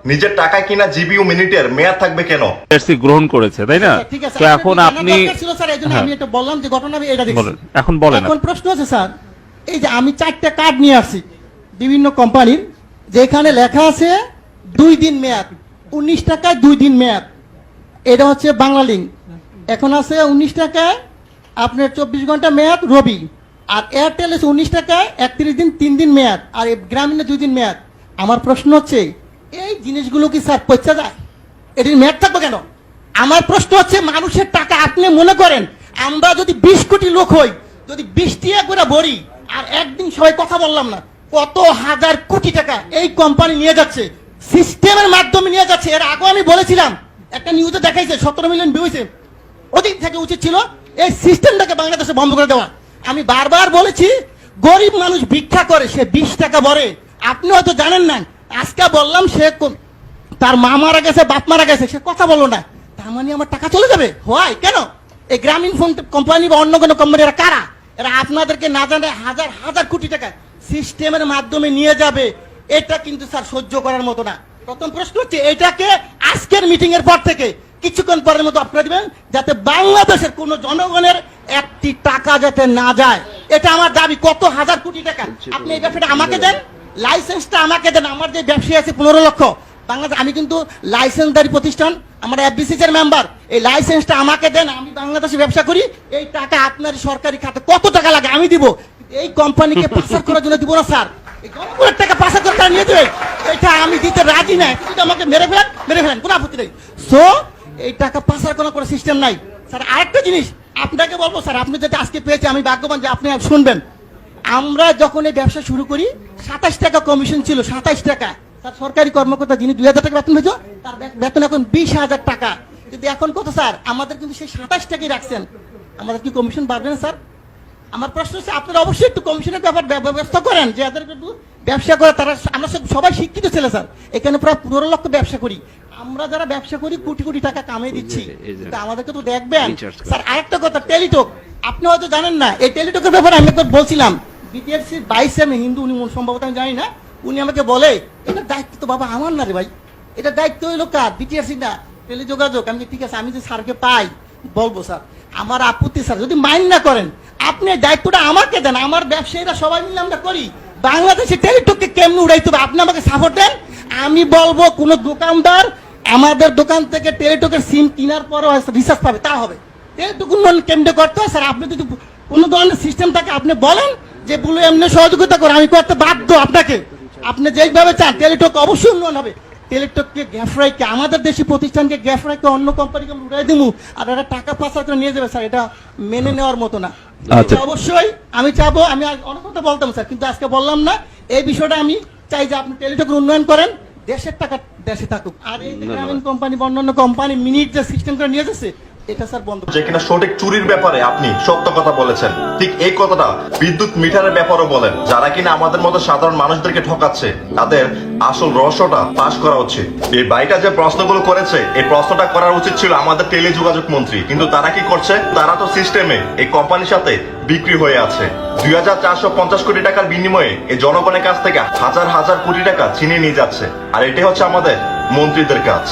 নিজের টাকায় কিনা জিবি ও মিনিটের মেয়াদ থাকবে কেন? এসসি গ্রহণ করেছে, তাই না? ঠিক আছে, তো এখন আপনি ছিল স্যার, এইজন্য আমি এটা বললাম যে ঘটনা আমি এটা দেখছি। বলেন, এখন বলেন। এখন প্রশ্ন আছে স্যার, এই যে আমি 4টা কার্ড নিয়ে আসছি বিভিন্ন কোম্পানির, যেখানে লেখা আছে 2 দিন মেয়াদ, 19 টাকায় 2 দিন মেয়াদ। এটা হচ্ছে বাংলা লিঙ্ক। এখন আছে 19 টাকায় আপনার 24 ঘন্টা মেয়াদ রবি, আর এয়ারটেল আছে 19 টাকায় 31 দিন 3 দিন মেয়াদ, আর গ্রামীণে 2 দিন মেয়াদ। আমার প্রশ্ন হচ্ছে এই জিনিসগুলো কি স্যার পচা যায়? এটির মেয়াদ থাকবে কেন? আমার প্রশ্ন হচ্ছে মানুষের টাকা আপনি মনে করেন আমরা যদি 20 কোটি লোক হই, যদি 20 টাকা করে ভরি, আর একদিন সবাই কথা বললাম না, কত হাজার কোটি টাকা এই কোম্পানি নিয়ে যাচ্ছে, সিস্টেমের মাধ্যমে নিয়ে যাচ্ছে। এর আগে আমি বলেছিলাম, একটা নিউজে দেখাইছে 17 মিলিয়ন ভিউ হয়েছে। ওদিক থেকে উচিত ছিল এই সিস্টেমটাকে বাংলাদেশে বন্ধ করে দেওয়া। আমি বারবার বলেছি গরিব মানুষ ভিক্ষা করে, সে 20 টাকা ভরে। আপনি হয়তো জানেন না, আজকে বললাম সে তার মা মারা গেছে, বাপ মারা গেছে, সে কথা বললো না, তার মানে আমার টাকা চলে যাবে? হয় কেন? এই গ্রামীণ ফোন কোম্পানি বা অন্য কোনো কোম্পানি এরা কারা? এরা আপনাদেরকে না জানে হাজার হাজার কোটি টাকা সিস্টেমের মাধ্যমে নিয়ে যাবে। এটা কিন্তু স্যার সহ্য করার মতো না। প্রথম প্রশ্ন হচ্ছে এটাকে আজকের মিটিং এর পর থেকে কিছুক্ষণ পরের মতো আপনারা দিবেন, যাতে বাংলাদেশের কোন জনগণের একটি টাকা যাতে না যায়। এটা আমার দাবি। কত হাজার কোটি টাকা আপনি এই ব্যবসাটা আমাকে দেন, লাইসেন্সটা আমাকে দেন। আমার যে ব্যবসায়ী আছে 15 লক্ষ বাংলাদেশ, আমি কিন্তু লাইসেন্সদারি প্রতিষ্ঠান, আমার এফবিসি এর মেম্বার। এই লাইসেন্সটা আমাকে দেন, আমি বাংলাদেশে ব্যবসা করি। এই টাকা আপনার সরকারি খাতে কত টাকা লাগে আমি দিব, এই কোম্পানিকে পাচার করার জন্য দিব না স্যার। এই জনগণের টাকা পাচার করে তারা নিয়ে দেবে, এটা আমি দিতে রাজি নাই। কিন্তু আমাকে মেরে ফেলেন, কোনো আপত্তি নেই। সো এই টাকা পাচার কোনো সিস্টেম নাই স্যার। আরেকটা জিনিস আপনাকে বলবো স্যার, আপনি যেটা আজকে পেয়েছে আমি ভাগ্যবান যে আপনি শুনবেন। আমরা যখন এই ব্যবসা শুরু করি 27 টাকা কমিশন ছিল, 27 টাকা। তার সরকারি কর্মকর্তা যিনি 2000 টাকা বেতন পেয়েছে, তার বেতন এখন 20,000 টাকা। কিন্তু এখন কত স্যার? আমাদের কিন্তু সেই 27 টাকাই রাখছেন। আমাদের কি কমিশন বাড়বে না স্যার? আমার প্রশ্ন হচ্ছে আপনারা অবশ্যই একটু কমিশনের ব্যাপার ব্যবস্থা করেন, যে যাদের একটু ব্যবসা করে তারা। আমরা সবাই শিক্ষিত ছেলে স্যার, এখানে প্রায় 15 লক্ষ ব্যবসা করি। আমরা যারা ব্যবসা করি কোটি কোটি টাকা কামিয়ে দিচ্ছি, কিন্তু আমাদেরকে তো দেখবেন স্যার। আরেকটা কথা, টেলিটক আপনি হয়তো জানেন না। এই টেলিটকের ব্যাপারে আমি একবার বলছিলাম, বিটিআরসি 22 আমি হিন্দু, উনি সম্ভবত আমি জানি না, উনি আমাকে বলে এটা দায়িত্ব তো বাবা আমার না রে ভাই, এটা দায়িত্ব হইলো কার? বিটিআরসি না, টেলিযোগাযোগ। আমি ঠিক আছে, আমি যে স্যারকে পাই বলবো স্যার, আমার আপত্তি স্যার যদি মাইন্ড না করেন, আপনি দায়িত্বটা আমাকে দেন। আমার ব্যবসায়ীরা সবাই মিলে আমরা করি। বাংলাদেশে টেলিটককে কেমনে উড়াইতে হবে আপনি আমাকে সাপোর্ট দেন। আমি বলবো কোন দোকানদার আমাদের দোকান থেকে টেলিটকের সিম কেনার পরও রিচার্জ পাবে, তা হবে। টেলিটক উন্নয়ন কেমনে করতে হয় স্যার? আপনি যদি কোনো ধরনের সিস্টেম থাকে আপনি বলেন যে বলে এমনি সহযোগিতা করে, আমি করতে বাধ্য আপনাকে। আপনি যেভাবে চান টেলিটক অবশ্যই উন্নয়ন হবে। টেলিটককে গ্যাফরাইকে, আমাদের দেশি প্রতিষ্ঠানকে গ্যাফরাইকে অন্য কোম্পানিকে উড়াই দিব, আর এরা টাকা পাচার করে নিয়ে যাবে স্যার, এটা মেনে নেওয়ার মতো না। অবশ্যই আমি চাবো, আমি অনেক কথা বলতাম স্যার, কিন্তু আজকে বললাম না। এই বিষয়টা আমি চাই যে আপনি টেলিটকের উন্নয়ন করেন, দেশের টাকা দেশে থাকুক। আর এই গ্রামীণ কোম্পানি বা অন্যান্য কোম্পানি মিনিট যে সিস্টেম করে নিয়ে যাচ্ছে, এটা স্যার বন্ধ। যে কিনা সঠিক চুরির ব্যাপারে আপনি সত্য কথা বলেছেন, ঠিক এই কথাটা বিদ্যুৎ মিটারের ব্যাপারও বলেন। যারা কিনা আমাদের মতো সাধারণ মানুষদেরকে ঠকাচ্ছে, তাদের আসল রহস্যটা ফাঁস করা উচিত। এই ভাইটা যে প্রশ্নগুলো করেছে, এই প্রশ্নটা করার উচিত ছিল আমাদের টেলিযোগাযোগ মন্ত্রী। কিন্তু তারা কি করছে? তারা তো সিস্টেমে এই কোম্পানির সাথে বিক্রি হয়ে আছে। 2450 কোটি টাকার বিনিময়ে এই জনগণের কাছ থেকে হাজার হাজার কোটি টাকা ছিনিয়ে নিয়ে যাচ্ছে। আর এটাই হচ্ছে আমাদের মন্ত্রীদের কাজ।